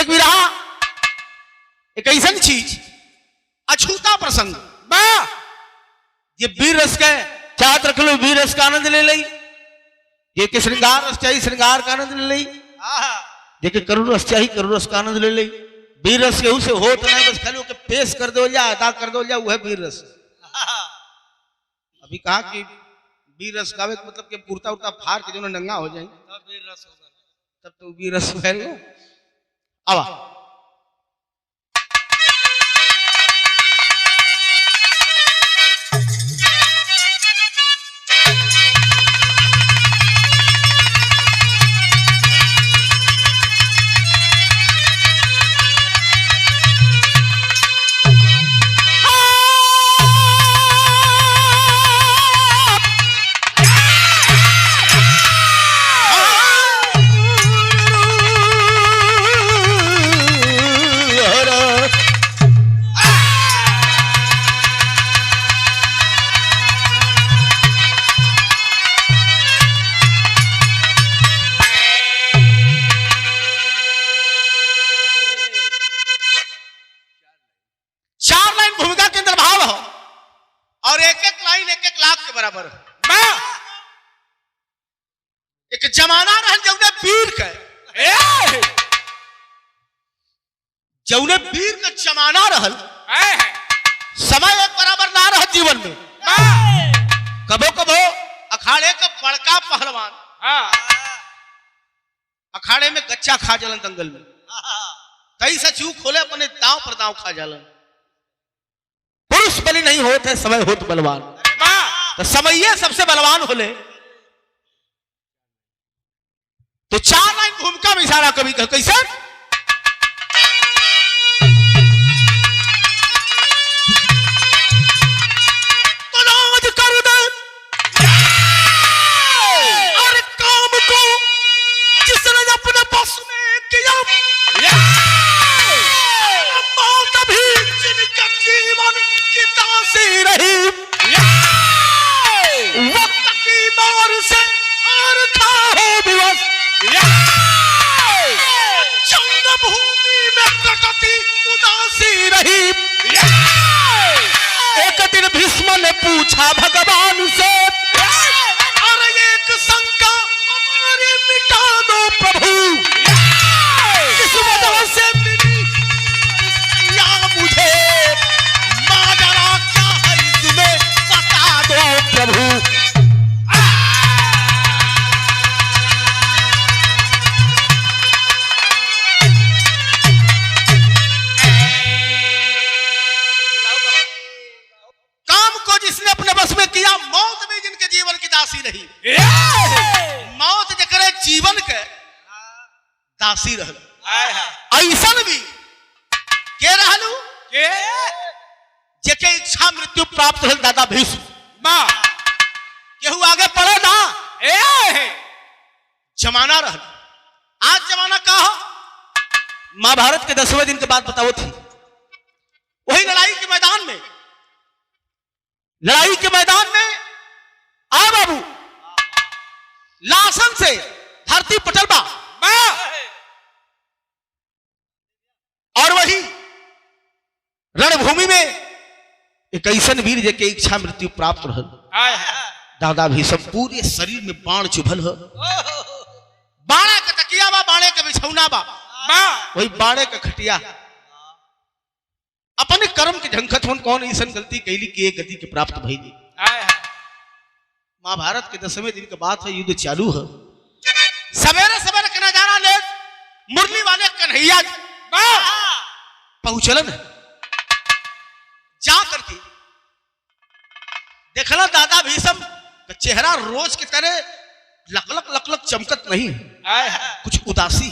एक भी रहा एक ऐसा चीज अछूता प्रसंग ये वीर रस का चाहत रख लो, वीर रस का आनंद ले ली। ये के श्रृंगार रस चाहिए, श्रृंगार का आनंद ले ली। देखे करुण रस चाहिए, करुण रस का आनंद ले ली। वीर रस केहू से हो तो नहीं, बस खाली ओके पेश कर दो या अदा कर दो या वह वीर रस। अभी कहा कि वीर रस गावे मतलब कि कुर्ता उर्ता फाड़ के जो नंगा हो जाए तब वीर रस होगा, तब तो वीर रस फैल लो। अब बराबर एक जमाना रहल जौने वीर के जौने वीर के जमाना रहल, समय एक बराबर ना रह जीवन में। कबो कबो अखाड़े के बड़का पहलवान अखाड़े में गच्चा खा जलन दंगल में, कई सचू खोले अपने दांव पर दांव खा जालन। पुरुष बलि नहीं होते समय होत बलवान, तो समये सबसे बलवान होले। तो 4 लाइन भूमिका में इशारा कभी कैसे तो राज कर दे और काम को जिसने अपने बस में किया, मौत भी जिनके जीवन की दासी रही, वक्त की मार से और था हो दिवस, जंग भूमि में कटती उदासी रही। एक दिन भीष्म ने पूछा भगवान से, अरे एक शंका हमारी मिटा दो प्रभु, किस वजह से मिली या मुझे माजरा क्या है इसमें बता दो प्रभु। रही मौत जकरे जीवन के दासी रहल, ऐसन भी के रहलू के जेके इच्छा मृत्यु प्राप्त रहल दादा भीष्म। केहू आगे पड़े ना जमाना रहल। आज जमाना का हो, महाभारत के 10वें दिन के बाद बताओ थी वही लड़ाई के मैदान में, लड़ाई के मैदान में आ बाबू लासन से धरती पटलबा और वही रणभूमि में एक ऐसन वीर जेके इच्छा मृत्यु प्राप्त रहल। दादा भी सब पूरे शरीर में बाण चुभल हो, बाणे के तकिया बा, बाणे के बिछौना बा, वही बाणे के खटिया। अपने कर्म के झंखत होन कौन ऐसन गलती कैली कि एक गति के प्राप्त भइली। महाभारत के 10वें दिन के बाद है, युद्ध चालू है। सवेरे सवेरे के नजारा ले मुरली वाले कन्हैया पहुंचलन जा करके देखला दादा भीष्म का चेहरा रोज की तरह लकलक लकलक चमकत नहीं, कुछ उदासी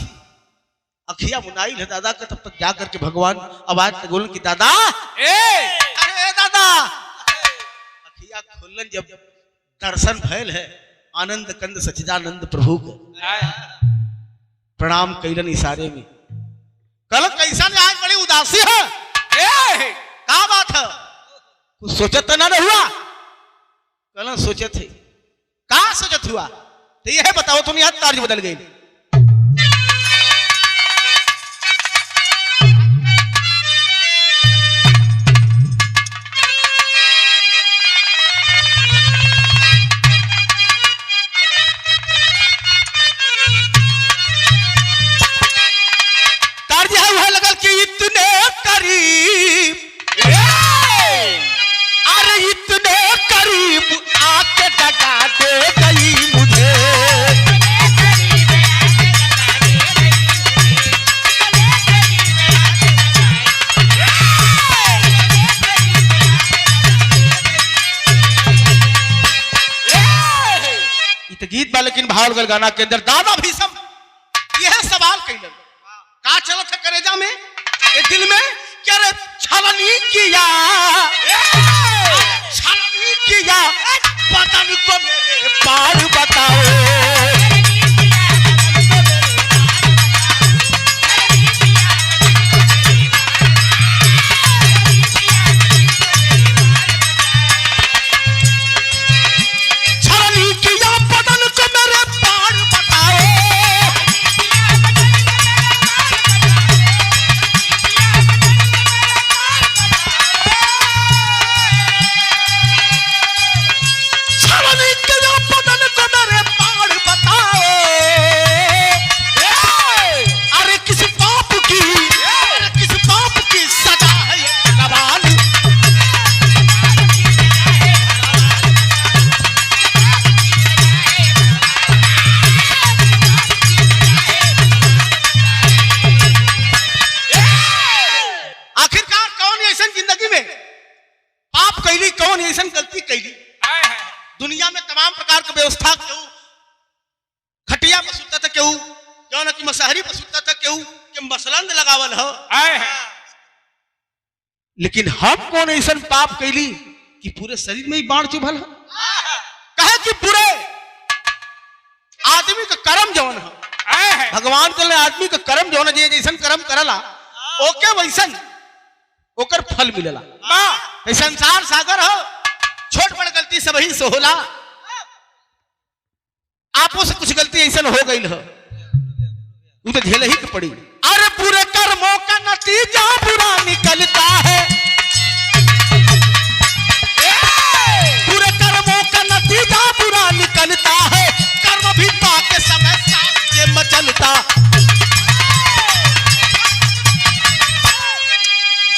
अखिया मुनाइल है दादा का। तब तक जा करके भगवान आवाज बोलन कि दादा अरे दादा, अखिया खोलन जब दर्शन भयल है आनंद कंद सच्चिदानंद प्रभु को प्रणाम कैलन इशारे में। कल कैसा ने आज बड़ी उदासी है, क्या बात है, कुछ सोचत तो ना हुआ? कल सोचे थे, कहा सोचत हुआ तो यह बताओ तुम, आज तार्ज बदल गई। भाव गल गाना के अंदर दादा भीषम यह सवाल कैलन का चलत है करेजा में ए दिल में क्या रे छलनी किया पतन को मेरे पार बताओ गलती कैली दुनिया में तमाम प्रकार की व्यवस्था केहू खटिया पर सुता था केहू क्यों ना कि मसहरी पर सुता था केहू के मसलंद लगावल हो लेकिन हम कौन ऐसा पाप कैली कि पूरे शरीर में ही बाढ़ चुभल हो कहे कि पूरे आदमी का कर्म जवन हो भगवान के आदमी का कर्म जवन है जैसन कर्म करला ओके वैसन ओकर फल मिलेला संसार सागर हो छोट बड़ गलती सब ही से होला आपो से कुछ गलती ऐसा हो गई हो वो तो झेल ही पड़ी अरे पूरे कर्मों का नतीजा बुरा निकलता है पूरे कर्मों का नतीजा बुरा निकलता है कर्म भी पाके समय से मचलता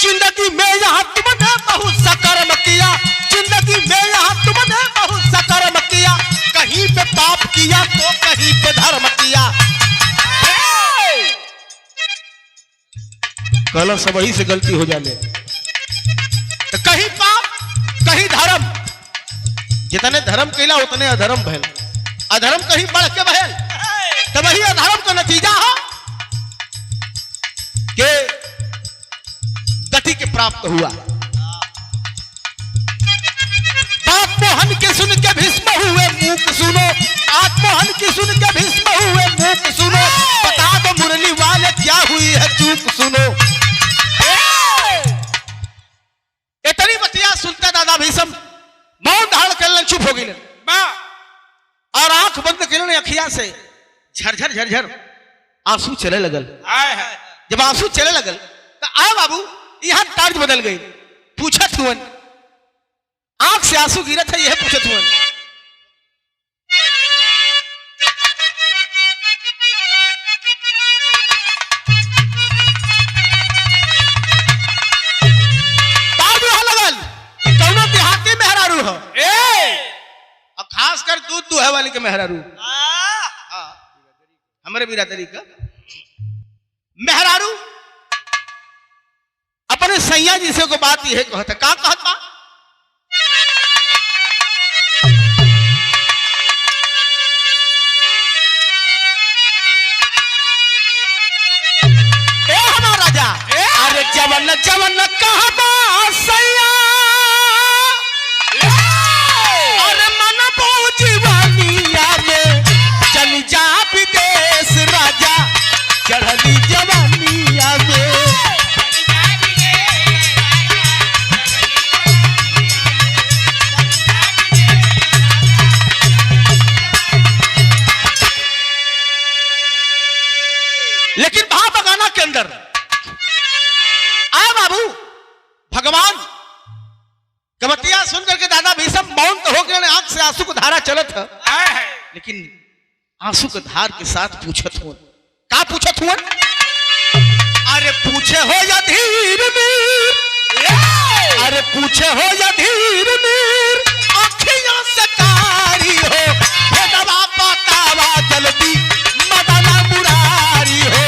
जिंदगी में यहाँ तुमने बहुत सा कर्म किया जिंदगी में यहाँ तुमने बहुत सा कर्म किया कहीं पे पाप किया तो कहीं पे धर्म किया कल सब वही से गलती हो जाने तो कहीं पाप कहीं धर्म जितने धर्म कैला उतने अधर्म भयल अधर्म कहीं बढ़ के बहल तो वही अधर्म का नतीजा हो कि गति के प्राप्त हुआ आत्मोहन के सुन के भीष्म हुए मूक सुनो आत्मोहन की सुन के भीष्म हुए मूक सुनो बता दो मुरली वाले क्या हुई है चूक सुनो इतनी बतिया सुनते दादा भीष्म मौन धारण कर चुप हो गई और आंख बंद कर अखिया से झरझर झरझर आंसू चले लगल जब आंसू चले लगल तो आ बाबू यहां तर्ज बदल गई पूछत हुआ आंख से आंसू गिरत है यह पूछत हुआ लगल कौनो देहाती मेहरारू हो और खासकर दूध दुहे वाली के मेहरारू हमारे बिरादरी का मेहरारू अपने सैया जी से को बात यह कहता का कहता अरे जवन जवन कहबा सैया अरे मन जीवनिया में चल जा विदेश राजा चढ़ली जवानिया में लेकिन भाव बगाना के अंदर बाबू भगवान कमतिया सुन करके दादा भीषम मौन तो हो गए आंख से आंसू को धारा चलत है लेकिन आंसू के धार के साथ पूछत हुआ का पूछत हुआ अरे पूछे हो या धीर मीर अरे पूछे हो या धीर मीर अखियां से कारी हो दबा पातावा जल्दी मदना मुरारी हो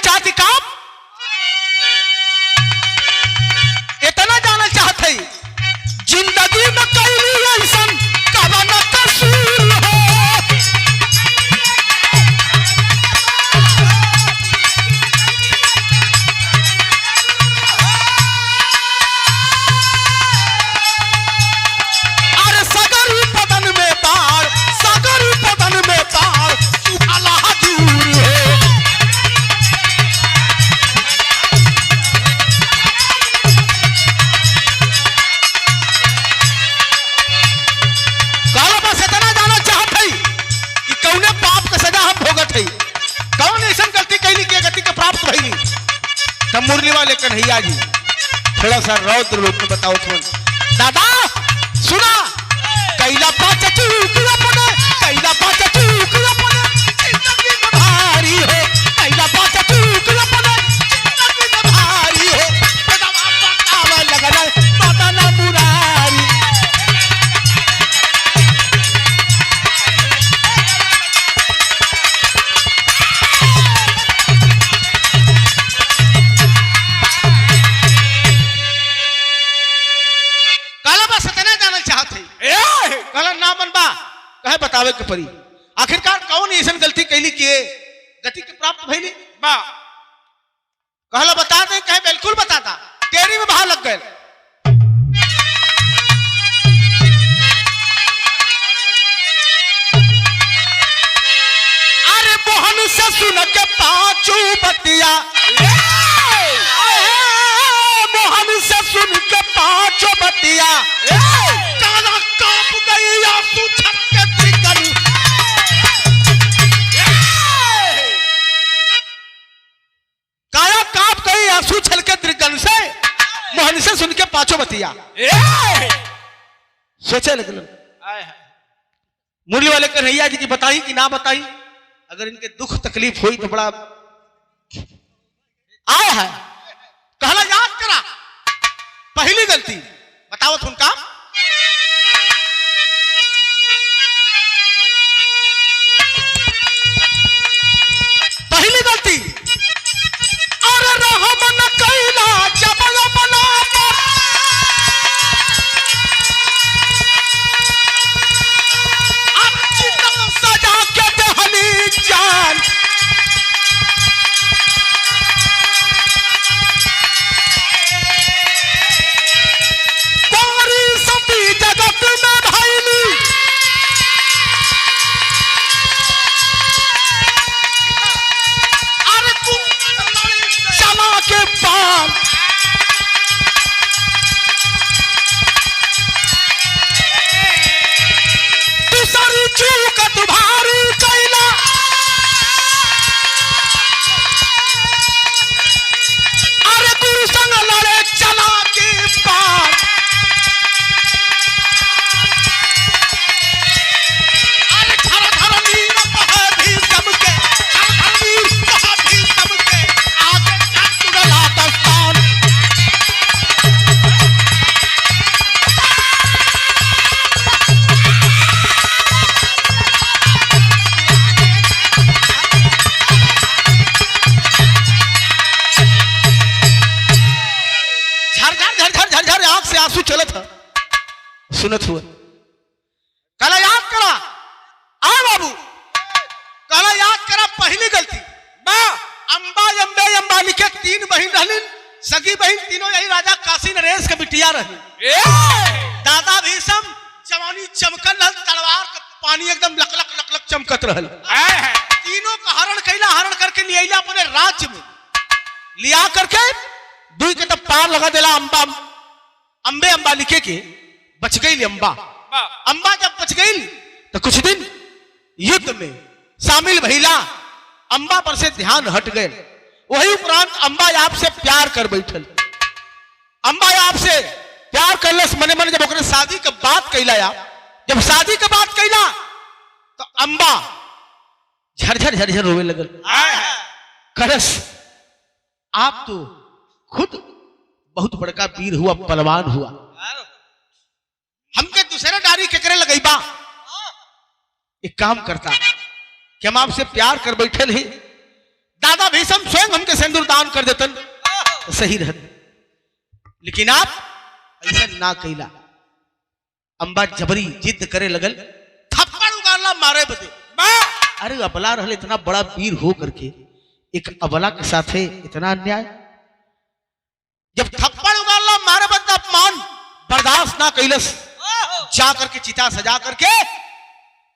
चाहती काम इतना जानना चाहते जिंदगी में कैली ऐसन कवन कसूर हो। अरे सगरी बदन में बाढ़, सगरी बदन में बाढ़, सुखला दूर हो। काला बस इतना जाना चाहत है कि कौने पाप का सजा हम भोगत है, कौन ऐसा गलती कैली के गति के प्राप्त भइली। तब मुरली वाले कन्हैया जी थोड़ा सा रौद्र रूप में बताओ तुम। दादा सुना, कैला पाँच चूक अपने, कैला पाँच चूक अपने जिंदगी में भारी हो, कैला पाँच चूक अपने जिंदगी में भारी हो। दवा बतावे लगल बदन मुरारी। काला बस इतना जानना चाहते काला ना बनबा कहे बतावे के परी। आखिरकार कौन ऐसा गलती कैली किए गति के प्राप्त भइली बा। कहला बता दे, कहे बिल्कुल बताता, तेरी में भाव लग गए। अरे मोहन से सुन के पांचू बतिया, मोहन से सुन के पांचों बतिया, काला कांप गई आंसू छलके त्रिगन। काला कांप गई आंसू छलके त्रिगन से, मोहन से सुन के पांचों बतिया। सोचे लगल मुरली वाले कन्हैया जी की बताई कि ना बताई। अगर इनके दुख तकलीफ हुई तो बड़ा आया है। कहला याद करा पहली गलती बताओ तुम का। पहली गलती अरे रहमन कैला जबल बना सजा के दहली जान। जगत में भैली अरे चला के बाल दूसरी चूक तुम्हारी कैला। अरे गुरु संग लड़े चला के बाल। आंसू चलत है सुनत हुआ। कला याद करा आ बाबू, कला याद करा पहली गलती बा। अंबा अम्बे अम्बा लिखे तीन बहन रहलिन, सगी बहन तीनों यही राजा काशी नरेश के बिटिया रही। दादा भीषम जवानी चमकल रहल, तलवार के पानी एकदम लकलक लकलक चमकत रहल। तीनों का हरण कैला, हरण करके लिया अपने राज्य में, लिया करके दुई के तब पार लगा देला। अंबा अम्बे अम्बा लिखे के बच गई अंबा। अंबा जब बच गई तो कुछ दिन युद्ध में शामिल भइला। अंबा पर से ध्यान हट गए। वही उपरांत अंबा आपसे प्यार कर बैठल। अंबा आपसे प्यार करलस मने मने। जब ओकरे शादी के बात कैला, जब शादी के बात कैला तो अंबा झरझर झरझर रोवे लगल। करस आप तो खुद बहुत बड़का वीर हुआ, बलवान हुआ, हमके दूसरे डारी के करे लगई बा। एक काम करता कि हम आपसे प्यार कर बैठे नहीं, दादा भीषम स्वयं हमके सिंदूर दान कर देतन तो सही रहत, लेकिन आप ऐसा ना कैला। अंबा जबरी जिद करे लगल, थप्पड़ उगारला मारे बदे। अरे अबला रहल इतना बड़ा वीर हो करके एक अबला के साथ इतना अन्याय। जब थप्पड़ उगारला मारे बदे अपमान बर्दाश्त ना कैलस, जा करके चिता सजा करके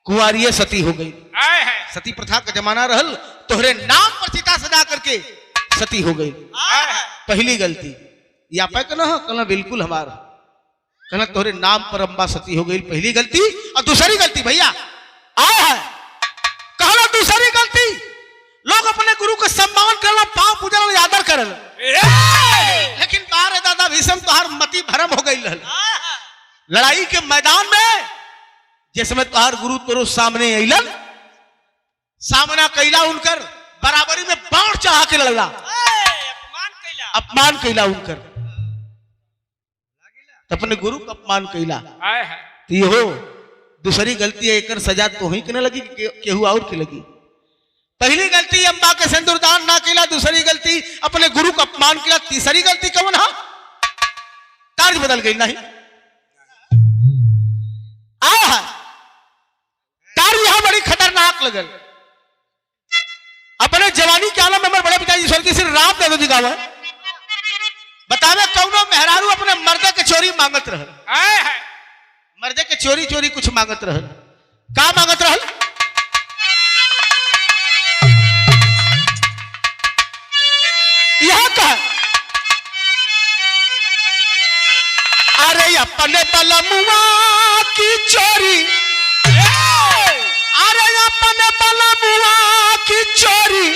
कुंवारी सती हो गई। सती प्रथा का जमाना रहल, तोहरे नाम पर चिता सजा करके सती हो गई। पहली गलती या पे कहना बिल्कुल हमारा कहना तोहरे नाम पर अम्बा सती हो गई, पहली गलती। और दूसरी गलती भैया है कहना, दूसरी गलती लोग अपने गुरु का सम्मान करना, पांव पूजन आदर करल, लेकिन बारे दादा भीषम तोहार मति भरम हो गई। लड़ाई के मैदान में जिसमें तोहार गुरु तोरो सामने अलन, सामना कैला उनकर बराबरी में बाढ़ चढ़ा के लड़ला, अपमान कैला उनकर, अपने गुरु का अपमान कैला। तो ये हो दूसरी गलती है, एक सजा तो ही के न लगी केहू और की लगी। पहली गलती अम्बा के सिंदूर दान ना कैला, दूसरी गलती अपने गुरु का अपमान किया, तीसरी गलती कौन है? कार्य बदल गई नहीं कार्य यहां बड़ी खतरनाक लगल। अपने जवानी के आलम में बड़े पिताजी स्वर्गीय श्री राम देव जी गावा बतावे कौनो मेहरारू अपने मर्दे के चोरी मांगत रहल, मर्दे के चोरी चोरी कुछ मांगत रहल। का मांगत रहल? यह कहा, अरे अपने बलमुआ की चोरी, अरे अपने बलमुआ की चोरी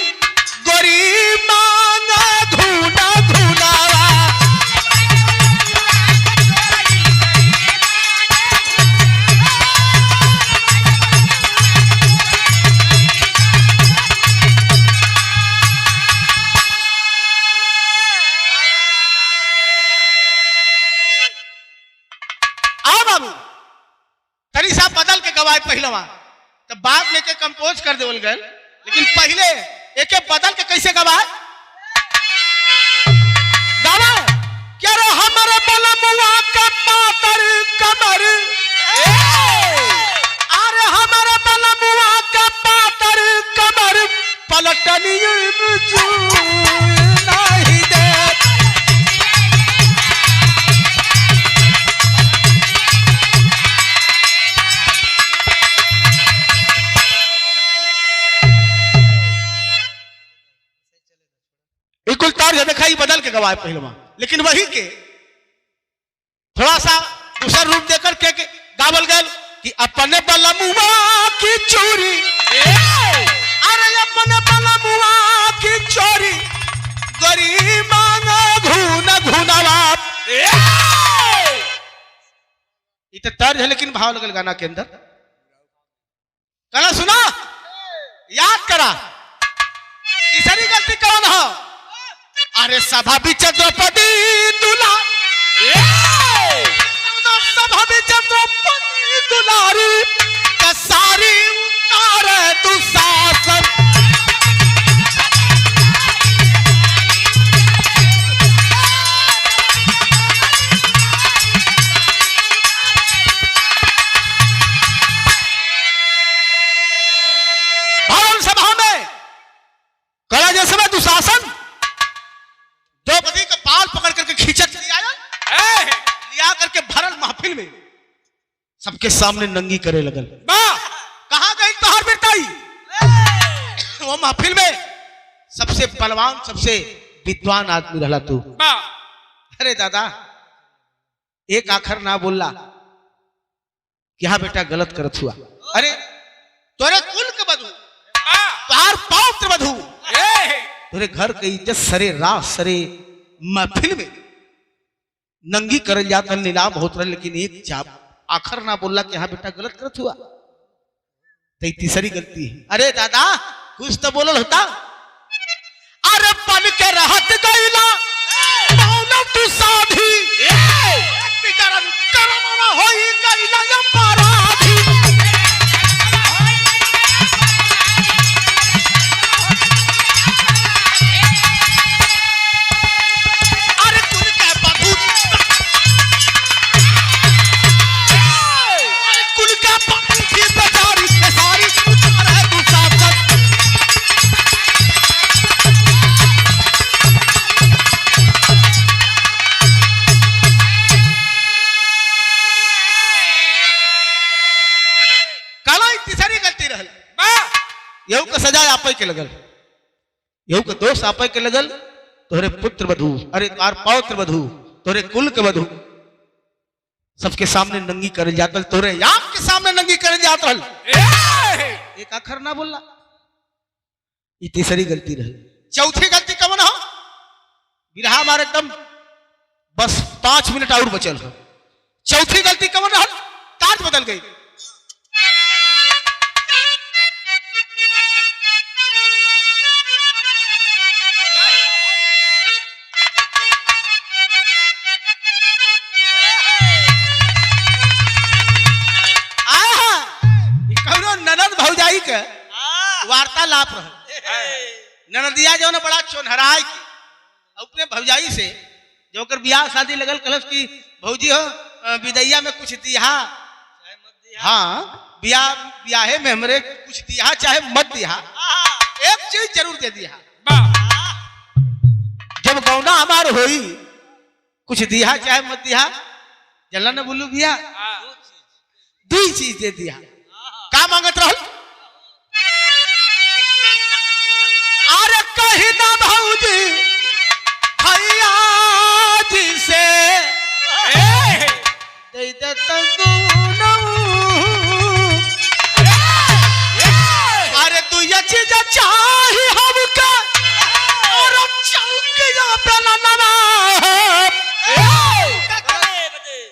गोरी मांगा धूना धूनावा। तरी साहब बदल के गवाए पहलवा, तो बाद में के कंपोज कर देवल गए, लेकिन पहले एक बदल के कैसे गवाए? गावा क्या रो हमारे बलमुआ का पातर कमर, अरे हमारे बलमुआ का पातर कमर पलटनी नहीं दे। बिल्कुल तार देखा ही बदल के गवाए पहलवा, लेकिन वही के थोड़ा सा दूसरा रूप देकर के गावल गल कि अपने बलमुआ की चोरी, अरे अपने बलमुआ की चोरी गरी मांगा घूना घूनावा। ये तो तर्ज है, लेकिन भाव लगल गाना के अंदर। कहना सुना, याद करा तीसरी गलती कौन है? अरे सभा बिच द्रौपदी दुला, सभा बिच द्रौपदी दुलारी सारी उतारे दुशासन। भवन सभा में कला जैसे में दुशासन द्रौपदी का बाल पकड़ करके खींचत लिया करके भरल महफिल में सबके सामने नंगी करे लगल। कहां गई तोहर बेटाई? वो महफिल में सबसे बलवान सबसे विद्वान आदमी रहला तू। अरे दादा एक आखर ना बोलला कि हाँ बेटा गलत करत हुआ। अरे तोरे कुल के बधू, तोहार पौत्र बधू, तोरे घर के इज्जत सरे राह सरे महफिल में नंगी करल जाता, नीलाम होत रहा, लेकिन एक जाप आखर ना बोलला कि हाँ बेटा गलत करत हुआ। तो तीसरी गलती है। अरे दादा कुछ तो बोलल होता। अरे बन के रहत गईला मौला तू साधी, बिचारन करमवा होई गईला अपराधी। आपे के लगल, यहू के दोष आपे के लगल, तोहरे पुत्र वधु, अरे तार पौत्र वधु, तोहरे कुल के वधु सबके सामने नंगी कर जातल, तोहरे आंख के सामने नंगी कर जातल। एक अखर ना बोला, ये तीसरी गलती रही। चौथी गलती कौन हो? बिरहा हमारे एकदम बस 5 मिनट और बचल हो। चौथी गलती कौन रहा? ताज बदल गई। ननद भौजाई के वार्तालाप रहा। ननदिया जो बड़ा चोनहराय की अपने भौजाई से जो कर ब्याह शादी लगल, कलश की भौजी हो विदैया में कुछ दिया, हाँ ब्याहे में हमरे कुछ दिया चाहे मत दिया, एक चीज जरूर दे दिया। जब गौना हमार होई कुछ दिया चाहे मत दिया, जल्ला ने बोलू भैया 2 चीज दे दिया। का मांगत रहल? अरे कही ना भौजी भैया जी से दे दे अरे 2 चीज चाहिए हमका, और चौकिया पे लनवा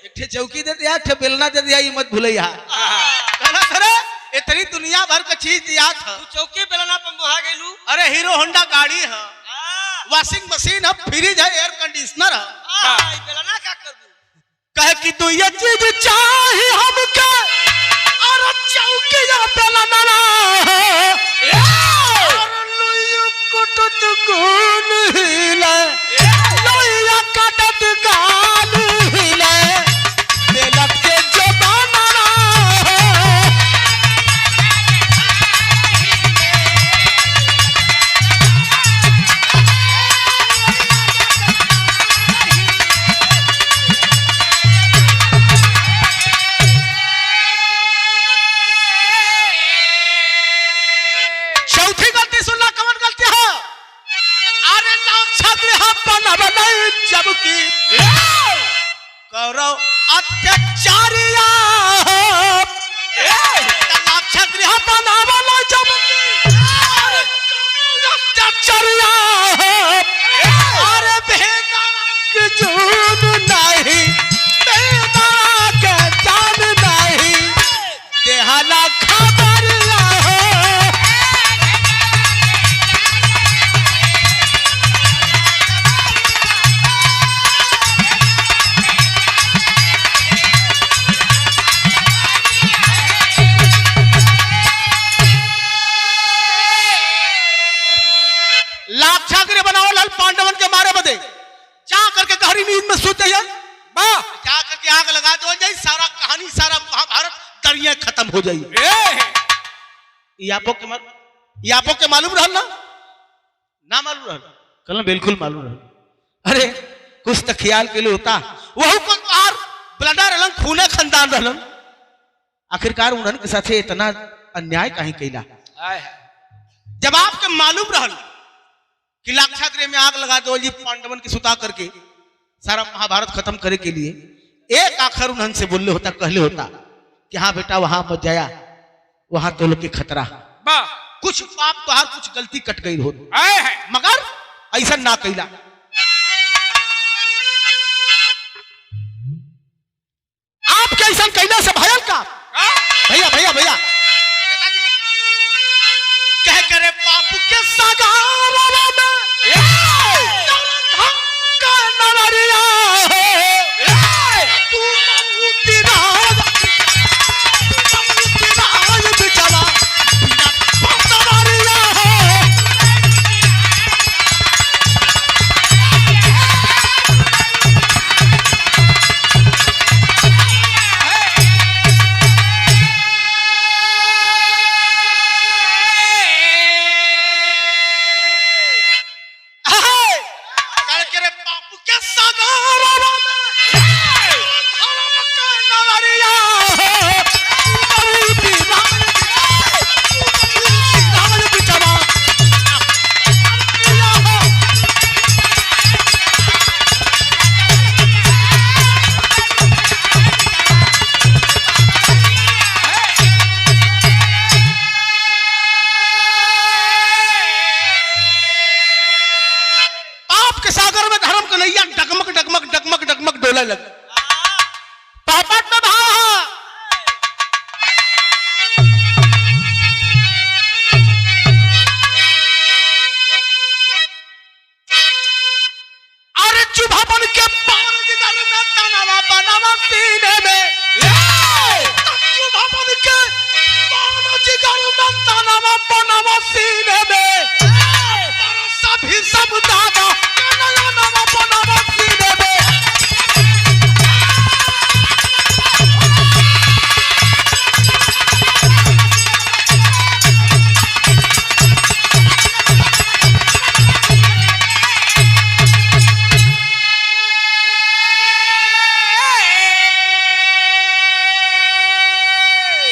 एक चौकी दे दिया, एक बेलना दे दिया, ये मत भूलिया। कहना सर इतनी दुनिया भर का चीज दिया था, तू चौकी बेलना पर मोहा गेलू। अरे हीरो होंडा गाड़ी है, वॉशिंग मशीन है, फ्रिज है, एयर कंडीशनर है, बेलना क्या करबू? कहे कि 2 चीज चाहिए हमका, और चौकिया पे लनवा और लुइयो कटत गाल हिले, लुइया कटत गाल हिले, बेलत के जबाना कौरव अत्याचारिया क्षत्रिय बनावला जबकि अत्याचारिया अरे बेदारा के जान नहीं, बेदारा के जान नहीं, देहाला खबरिया पांडवन के मारे बदे जा करके गहरी नींद में सोते हैं, जा करके आग लगा दो जाए, सारा कहानी सारा महाभारत दरिया खत्म हो जाए। आपको के मालूम रहल ना मालूम रहल? कल बिल्कुल मालूम रहल। अरे कुछ तो ख्याल के लिए होता, वह ब्लडर रहलन, खूने खानदान रहलन, आखिरकार उन्हन के साथे इतना अन्याय कहीं कैला। जब आपके मालूम रहल कि लाक्षागृह में आग लगा दो जी पांडवन की सुता करके सारा महाभारत खत्म करे के लिए, एक आखिर उन्हन से बोलले होता, कहले होता कि हाँ बेटा वहां मत जाया, वहां तो लोग के खतरा, कुछ पाप तो कुछ गलती कट गई हो, मगर ऐसा ना कैला। आपके ऐसा कैला से भयल का भैया भैया भैया कह करे पाप के सगारा में बोले लगे। पापट में भाव है। अरे चुभा बन के पार जिगर में तनावा बनावा सीने में, चुभा बन के पार जिगर में तनावा बनावा सीने में, सभी सब दादा नया नवा बनावा सीने में।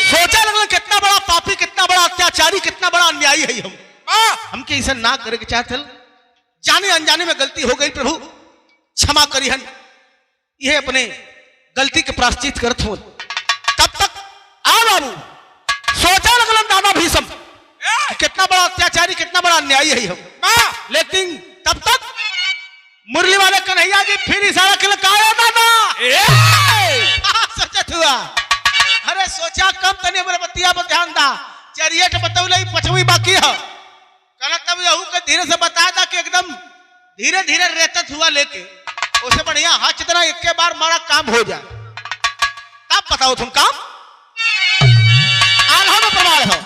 सोचा लगल कितना बड़ा पापी, कितना बड़ा अत्याचारी, कितना बड़ा अन्यायी है हम। हमके ऐसा ना करे के चाहते, जाने अनजाने में गलती हो गई, प्रभु क्षमा करिहन। यह अपने गलती के प्रायश्चित करत हो। तब तक आ बाबू सोचा लगलन दादा भीषम कितना बड़ा अत्याचारी, कितना बड़ा अन्यायी है हम। लेकिन तब तक मुरली वाले कन्हैया जी फिर इशारा के लगाया दादा सचत हुआ। अरे सोचा कम तने मेरे बतिया पर ध्यान दा, चरियट बतौले पछवी बाकी है कहना, तब यहू के धीरे से बताया था कि एकदम धीरे धीरे रेतत हुआ लेके उसे बढ़िया हाथ चितना एक के बार मारा काम हो जाए। तब बताओ तुम काम आल्हा में प्रमाण हो।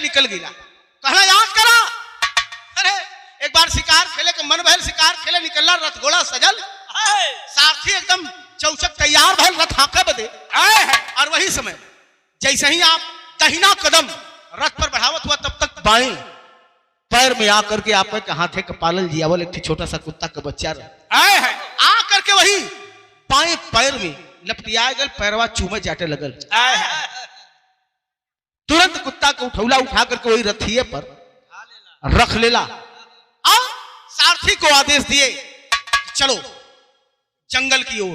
निकल गया कहला याद करा। अरे एक बार शिकार खेले के मन भइल, शिकार खेले निकलला, रथ घोड़ा सजल, सारथी एकदम चौचक तैयार भइल रथ हाके बदे। और वही समय जैसे ही आप दाहिना कदम रथ पर बढ़ावत हुआ तब तक बाएं पैर में आकर के आप के हाथे का पालल जियावल एक छोटा सा कुत्ता का बच्चा आकर के वही बाएं पैर में लपटिया गल, पैरवा चूमे जाटे लगल। तुरंत कुत्ता को उठौला उठा करके वही रथिये पर रख लेला और सारथी को आदेश दिए चलो जंगल की ओर।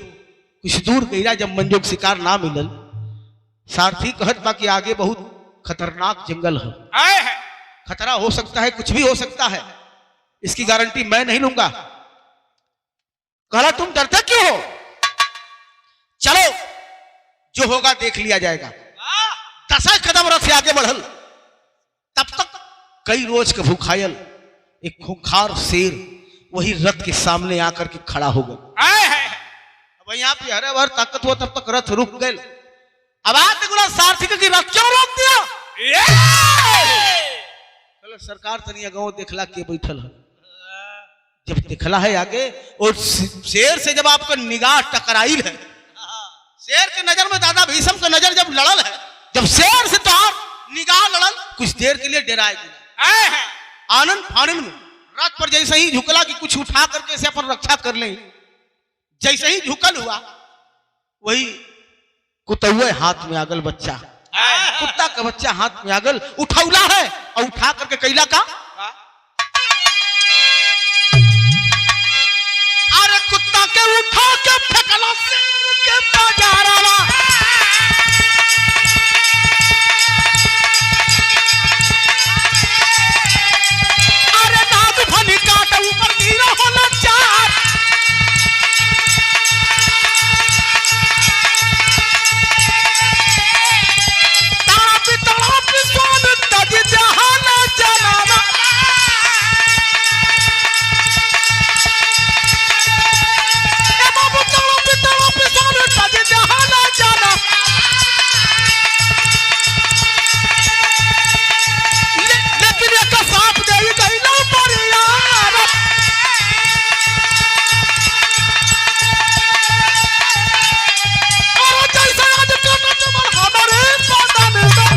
कुछ दूर गईला जब मंजोग शिकार ना मिलल, सारथी कहत बा कि आगे बहुत खतरनाक जंगल है, खतरा हो सकता है, कुछ भी हो सकता है, इसकी गारंटी मैं नहीं लूंगा। कहला तुम डरते क्यों हो, चलो जो होगा देख लिया जाएगा। 10 कदम रथ से आगे बढ़ल, तब तक कई रोज का भूखायल एक खूंखार शेर वही रथ के सामने आकर के खड़ा हो गया। अब यहाँ पे हरे भर ताकत हुआ, तब तक रथ रुक गए। अब आते गुना सारथी की रथ क्यों रोक दिया? सरकार तनिया गाँव देखला के बैठल है, जब देखला है आगे और शेर से जब आपका निगाह टकराइल है, शेर के नजर में दादा भीषम का नजर जब लड़ल है, जब शेर से तो निगाह लड़ल, कुछ देर के लिए डराए आनंद फानंद में रथ पर जैसे ही झुकला कि कुछ उठा करके से अपन रक्षा कर ले, जैसे ही झुकल हुआ वही कुतुए हाथ में आगल बच्चा, कुत्ता का बच्चा हाथ में आगल उठौला है और उठा करके कैला का अरे कुत्ता के उठा के फेंकला शेर के बाजारवा। अरे नाद फनी काट ऊपर गिरा होला चार, तड़प सोन तज जहान जनावा। ए बाबू तड़प सोन तज जहान जाना। लेकिन एक सांप दे गई ना पर यार, और जैसे आज करना तुम्हार हमारे बदन में।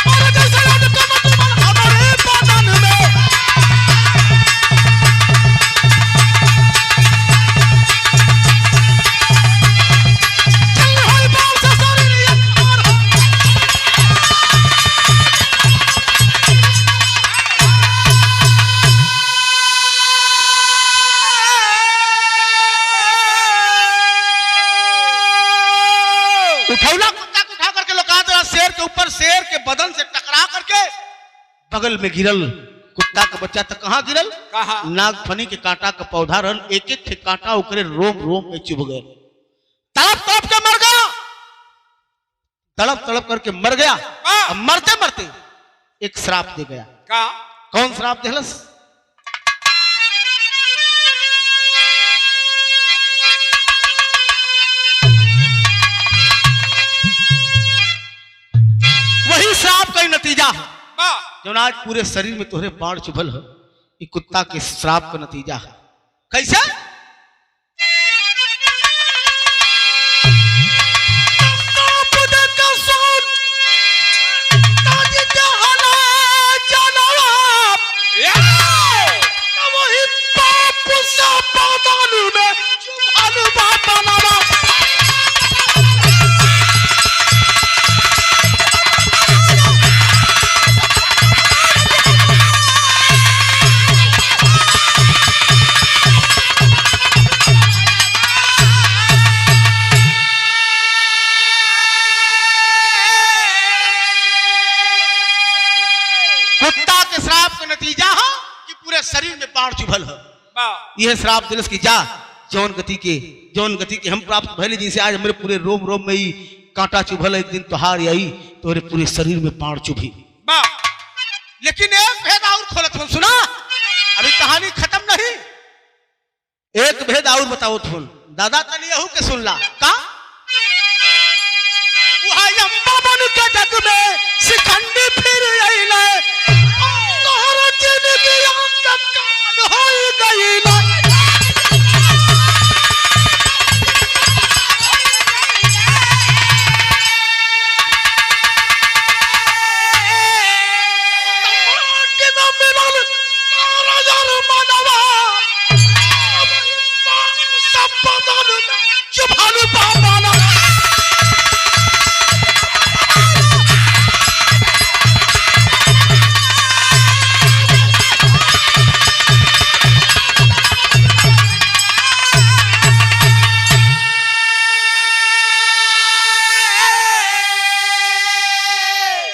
और जैसे आज करना तुम्हार हमारे बदन में। चल होई बाल से शरीर एक और हो। उठौला कुत्ता को उठा करके लगा दिया शेर के ऊपर, शेर के बदन से टकरा करके बगल में गिरल कुत्ता का बच्चा। तक कहाँ गिरल? कहाँ? नागफनी के कांटा का पौधा रहल, एक एक थे कांटा ओकरे रोम रोम में चुभ गए, तड़प तड़प के मर गया, तड़प तड़प करके मर गया। अब मरते मरते एक श्राप दे गया। का कौन श्राप देहलस? वही श्राप का ही नतीजा है बा जो आज पूरे शरीर में तोहरे बाढ़ चुभल है, ये कुत्ता के श्राप का नतीजा है। कैसे? श्राप देकर सुन, ताज जहाना जनाब। वही पाप सा बादान में चुभल बाबा नामा। कुत्ता के श्राप का नतीजा है कि पूरे शरीर में बाढ़ चुभल है। बा यह श्राप दिलस की जा जौन गति के हम प्राप्त भले, जिसे आज हमारे पूरे रोम रोम में ही कांटा चुभल, एक दिन त्योहार आई तो पूरे शरीर में बाढ़ चुभी। बा लेकिन एक भेद और खोलत हो, सुना अभी कहानी खत्म नहीं, एक भेद और बताओ तुम दादा तनियहू के सुनला का। वहाँ अम्बा बन के जग में शिखंडी फिर अइले, तोहर जिंदगी का कान होई गइले। माटी में मिलल तारा जर मनवा, सब बदन में चुभल बाबाना।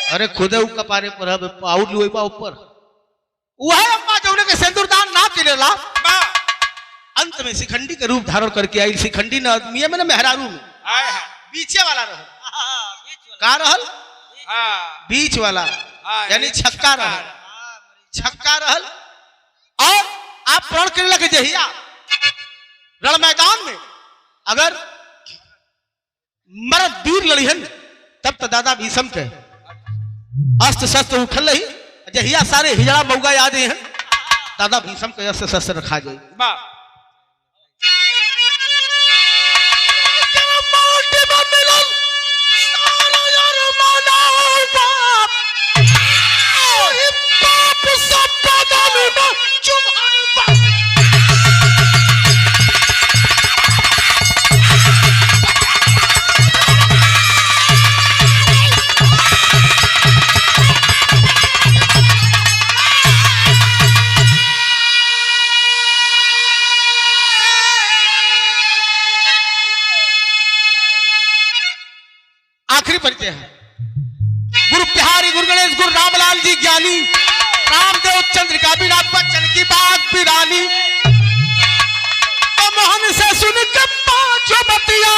अरे खुदे उ कपारे पर है पाउड लुई बा ऊपर, वह अम्मा जौने के सिंदूरदान ना केलेला। बा अंत में शिखंडी के रूप धारण करके आई। शिखंडी न आदमी में ना मेहरारू में आए है बीचे वाला रहल। बीच वाला का रहल? हां बीच वाला, हाँ, यानी छक्का रहल, छक्का रहल। और आप प्रण करे लगे जहिया रण मैदान में अगर मर्द वीर लड़िहन तब तो दादा भीषम के अस्त्र शस्त्र उखल रही, जहिया सारे हिजड़ा मौगा याद हैं दादा भीषम के अस्त्र शस्त्र रखा जाए। बा माटी में मिलल आखिरी परिचय है। गुरु बिहारी गुरु गणेश गुरु रामलाल जी ज्ञानी, रामदेव चंद्रिका बिना बच्चन की बात बिरानी। तो मोहन से सुन के पांचों बतिया